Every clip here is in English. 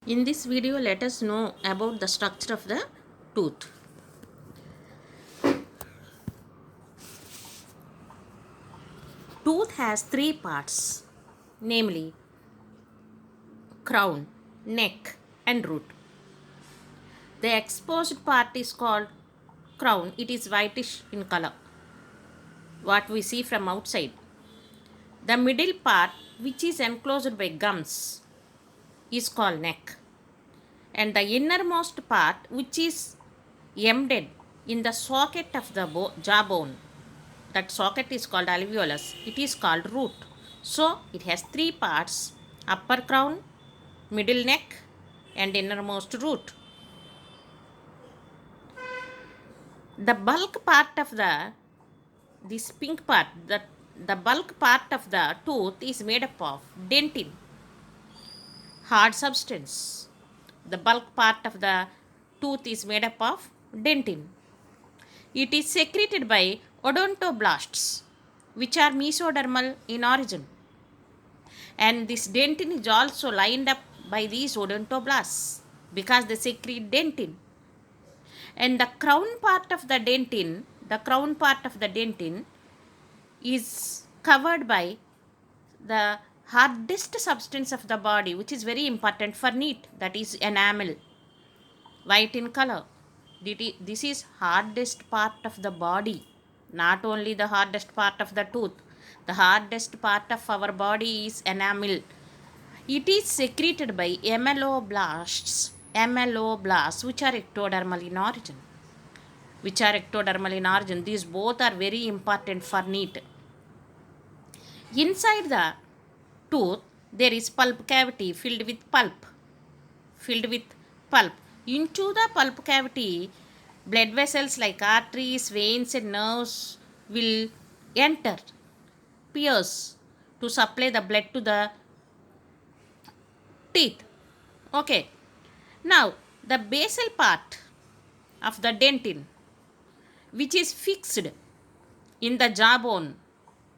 In this video, let us know about the structure of the tooth. Tooth has three parts, namely crown, neck, and root. The exposed part is called crown. It is whitish in color, what we see from outside. The middle part, which is enclosed by gums, is called neck. And the innermost part, which is embedded in the socket of the jawbone, that socket is called alveolus, it is called root. So it has three parts: upper crown, middle neck, and innermost root. The bulk part of this pink part, the bulk part of the tooth is made up of dentin, hard substance. The bulk part of the tooth is made up of dentin. It is secreted by odontoblasts, which are mesodermal in origin. And this dentin is also lined up by these odontoblasts because they secrete dentin. And the crown part of the dentin is covered by the hardest substance of the body, which is very important for teeth, that is enamel, white in color. This is hardest part of the body, not only the hardest part of the tooth. The hardest part of our body is enamel. It is secreted by ameloblasts, which are ectodermal in origin. These both are very important for teeth. Inside the tooth, there is pulp cavity filled with pulp. Into the pulp cavity, blood vessels like arteries, veins, and nerves will enter, pierce, to supply the blood to the teeth. Okay. Now, the basal part of the dentin, which is fixed in the jawbone,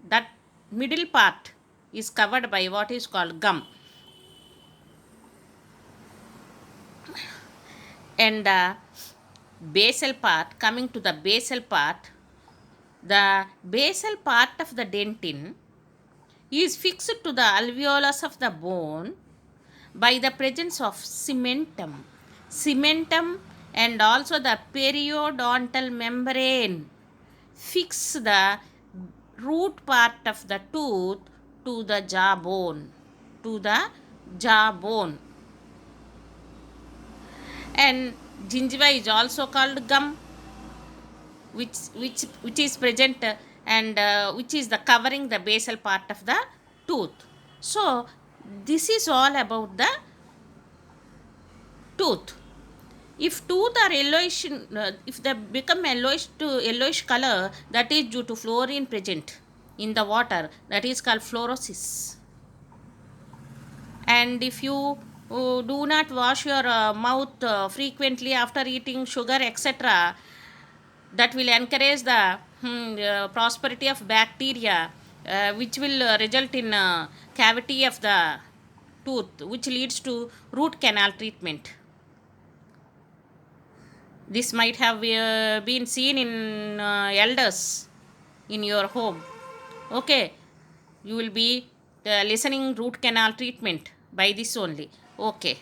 that middle part is covered by what is called gum. And the basal part, coming to the basal part of the dentin is fixed to the alveolus of the bone by the presence of cementum and also the periodontal membrane fix the root part of the tooth to the jawbone. And gingiva is also called gum, which is present and which is the covering the basal part of the tooth. So this is all about the tooth. If tooth are yellowish, if they become yellowish to yellowish color, that is due to fluorine present in the water, that is called fluorosis. And if you do not wash your mouth frequently after eating sugar, etc., that will encourage the prosperity of bacteria, which will result in cavity of the tooth, which leads to root canal treatment. This might have been seen in elders in your home. Okay, you will be listening root canal treatment by this only. Okay.